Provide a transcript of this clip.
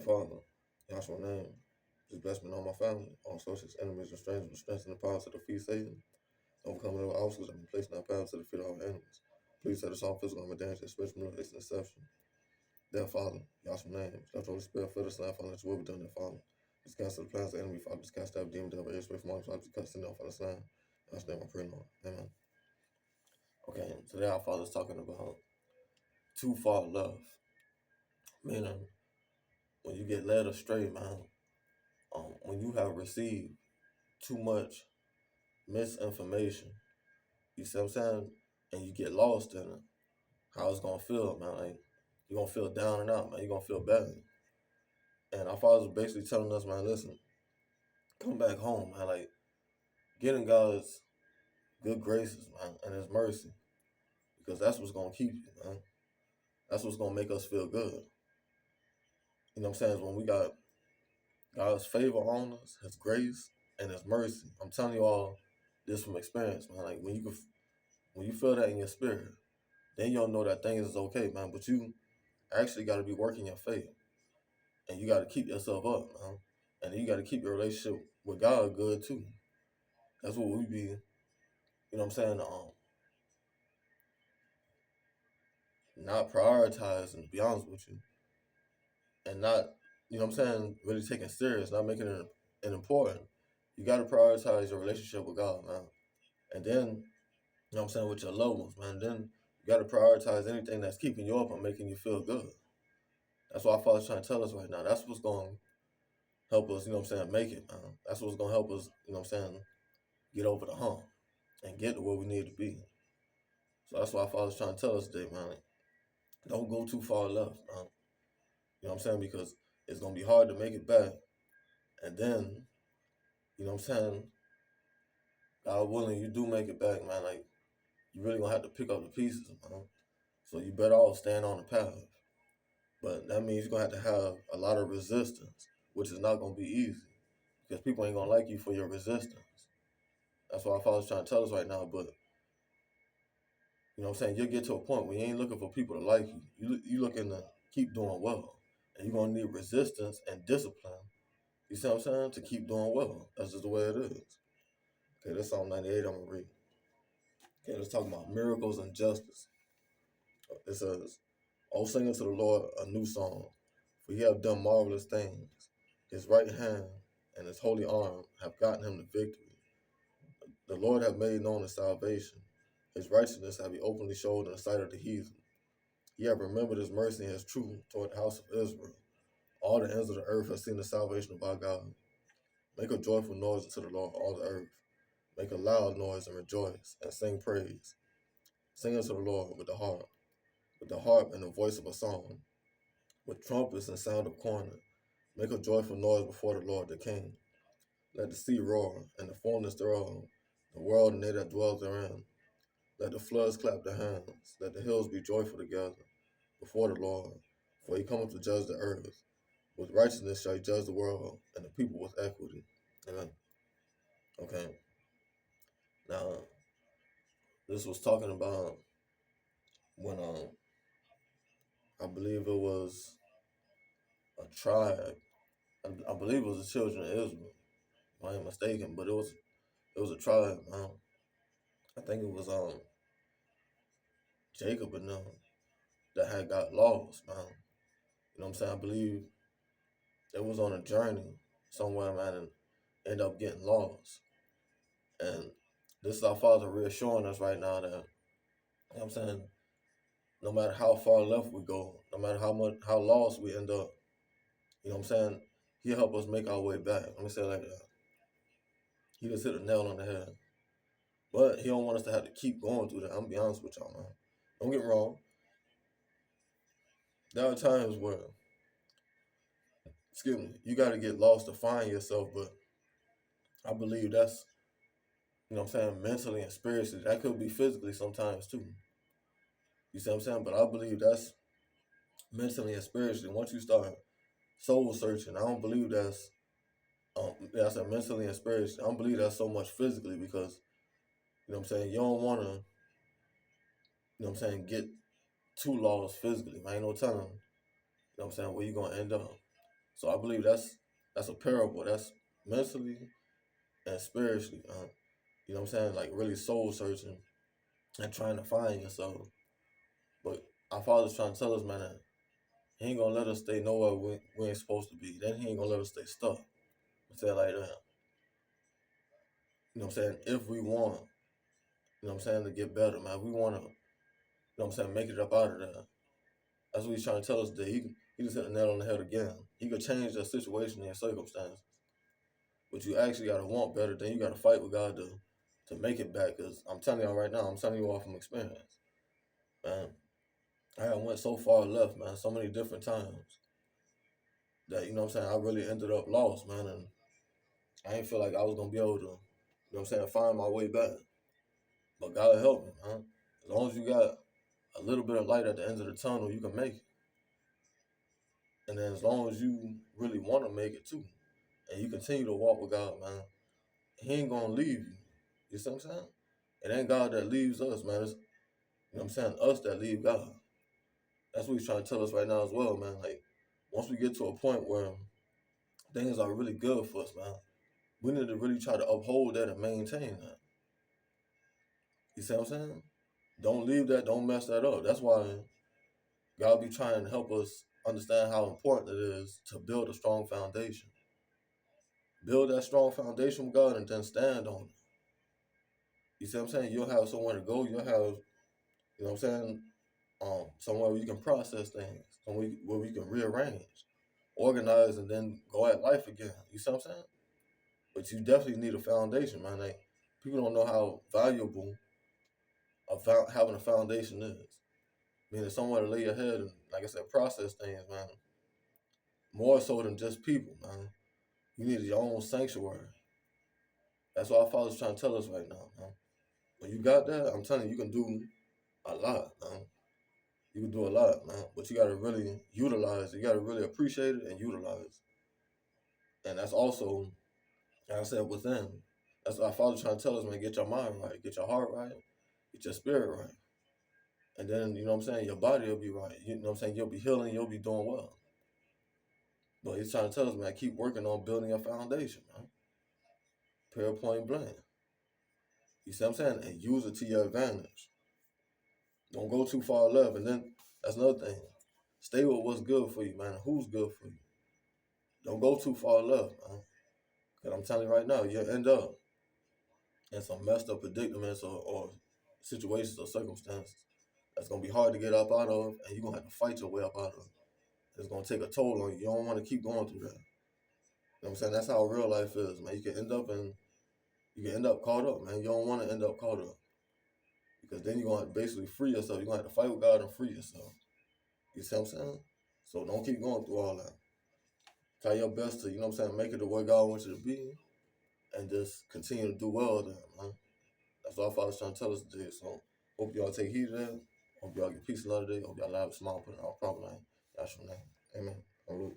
Father, Yahshua name, just bless me and all my family, all associates, enemies, and strangers with strength and the power to defeat Satan, overcoming all obstacles and placing our paths to defeat our enemies. Please set us all physical and danger, spiritual manipulation and deception. Their Father, Yahshua name, let the Holy Spirit fill us and Father, let your will be done, their Father. Just cancel the plans of the enemy, Father, just cast out demon, devil, air, spirit from all tribes, just cast it down, Father's name. Yahshua's name I pray, Lord. Amen. Okay, today our Father's talking about too far love, meaning when you get led astray, man, when you have received too much misinformation, you see what I'm saying, and you get lost in it, how it's gonna feel, man. Like, you're gonna feel down and out, man. You're gonna feel bad. And our Father's basically telling us, man, listen, come back home, man. Like, get in God's good graces, man, and His mercy, because that's what's gonna keep you, man. That's what's gonna make us feel good. You know what I'm saying? Is when we got God's favor on us, His grace, and His mercy. I'm telling you all this from experience, man. Like, when you feel that in your spirit, then you'll know that things is okay, man. But you actually got to be working your faith, and you got to keep yourself up, man. And then you got to keep your relationship with God good too. That's what we be, you know what I'm saying? Not prioritizing, to be honest with you, and not, you know what I'm saying, really taking serious, not making it an important. You got to prioritize your relationship with God, man. And then, you know what I'm saying, with your loved ones, man. Then you got to prioritize anything that's keeping you up and making you feel good. That's what our Father's trying to tell us right now. That's what's going to help us, you know what I'm saying, make it, man. That's what's going to help us, you know what I'm saying, get over the hump and get to where we need to be. So that's why our Father's trying to tell us today, man. Don't go too far left, man. You know what I'm saying? Because it's going to be hard to make it back. And then, you know what I'm saying, God willing, you do make it back, man. Like, you really going to have to pick up the pieces, man. So you better off staying on the path. But that means you're going to have a lot of resistance, which is not going to be easy. Because people ain't going to like you for your resistance. That's what our Father's trying to tell us right now. But, you know what I'm saying, you'll get to a point where you ain't looking for people to like you. You looking to keep doing well. And you're going to need resistance and discipline, you see what I'm saying, to keep doing well. That's just the way it is. Okay, that's Psalm 98 I'm going to read. Okay, let's talk about miracles and justice. It says, "O sing unto the Lord a new song, for he hath done marvelous things. His right hand and his holy arm have gotten him the victory. The Lord hath made known his salvation. His righteousness have he openly showed in the sight of the heathen. He hath remembered his mercy and his truth toward the house of Israel. All the ends of the earth have seen the salvation of our God. Make a joyful noise unto the Lord, all the earth. Make a loud noise and rejoice, and sing praise. Sing unto the Lord with the harp and the voice of a song, with trumpets and sound of cornet. Make a joyful noise before the Lord the King. Let the sea roar, and the fullness thereof, the world and they that dwell therein. Let the floods clap their hands, let the hills be joyful together before the Lord, for he cometh to judge the earth. With righteousness shall he judge the world, and the people with equity." Amen. Okay. Now, this was talking about when I believe it was a tribe. I believe it was the children of Israel. If I ain't mistaken, but it was a tribe. I think it was Jacob and them that had got lost, man. You know what I'm saying? I believe it was on a journey somewhere, man, and end up getting lost. And this is our Father reassuring us right now that, you know what I'm saying, no matter how far left we go, no matter how lost we end up, you know what I'm saying, He'll help us make our way back. Let me say it like that. He just hit a nail on the head. But He don't want us to have to keep going through that. I'm gonna be honest with y'all, man. Don't get me wrong. There are times where, excuse me, you got to get lost to find yourself, but I believe that's, you know what I'm saying, mentally and spiritually. That could be physically sometimes too. You see what I'm saying? But I believe that's mentally and spiritually. Once you start soul searching, I don't believe that's a mentally and spiritually. I don't believe that's so much physically because, you know what I'm saying, you don't want to, you know what I'm saying, get too lost physically. I ain't no telling, you know what I'm saying, where you going to end up. So I believe that's a parable. That's mentally and spiritually. You know what I'm saying? Like really soul searching and trying to find yourself. But our Father's trying to tell us, man, that He ain't gonna let us stay nowhere we ain't supposed to be. Then He ain't gonna let us stay stuck. I say it like that. You know what I'm saying? If we want, you know what I'm saying, to get better, man, we want to, you know what I'm saying, make it up out of there. That's what He's trying to tell us today. He just hit the nail on the head again. He could change the situation and your circumstances. But you actually got to want better. Then you got to fight with God to make it back. Because I'm telling y'all right now, I'm telling you all from experience. Man, I went so far left, man, so many different times that, you know what I'm saying, I really ended up lost, man. And I didn't feel like I was going to be able to, you know what I'm saying, find my way back. But God help me, man. As long as you got a little bit of light at the end of the tunnel, you can make it. And then as long as you really want to make it too, and you continue to walk with God, man, He ain't going to leave you. You see what I'm saying? It ain't God that leaves us, man. It's, you know what I'm saying, us that leave God. That's what He's trying to tell us right now as well, man. Like, once we get to a point where things are really good for us, man, we need to really try to uphold that and maintain that. You see what I'm saying? Don't leave that, don't mess that up. That's why God be trying to help us understand how important it is to build a strong foundation. Build that strong foundation with God and then stand on it. You see what I'm saying? You'll have somewhere to go. You'll have, you know what I'm saying, somewhere where you can process things, somewhere where we can rearrange, organize, and then go at life again. You see what I'm saying? But you definitely need a foundation, man. Like, people don't know how valuable having a foundation is. Meaning somewhere to lay your head and, like I said, process things, man. More so than just people, man. You need your own sanctuary. That's what our Father's trying to tell us right now, man. When you got that, I'm telling you, you can do a lot, man. You can do a lot, man. But you got to really utilize it. You got to really appreciate it and utilize it. And that's also, like I said, within. That's what our Father's trying to tell us, man. Get your mind right. Get your heart right. Get your spirit right. And then, you know what I'm saying, your body will be right. You know what I'm saying? You'll be healing. You'll be doing well. But He's trying to tell us, man, keep working on building your foundation, man. Prayer point blank. You see what I'm saying? And use it to your advantage. Don't go too far left. And then that's another thing. Stay with what's good for you, man. Who's good for you? Don't go too far left, man. Because I'm telling you right now, you'll end up in some messed up predicaments or situations or circumstances that's going to be hard to get up out of, and you're going to have to fight your way up out of. It's going to take a toll on you. You don't want to keep going through that. You know what I'm saying? That's how real life is, man. You can end up caught up, man. You don't want to end up caught up. Because then you're going to basically free yourself. You're going to have to fight with God and free yourself. You see what I'm saying? So don't keep going through all that. Try your best to, you know what I'm saying, make it the way God wants you to be and just continue to do well there, man. That's what our Father's trying to tell us today. So hope y'all take heed of that. Hope y'all get peace and love today. Hope y'all have a smile, put it in our problem line. That's your name. Amen. Hallelujah.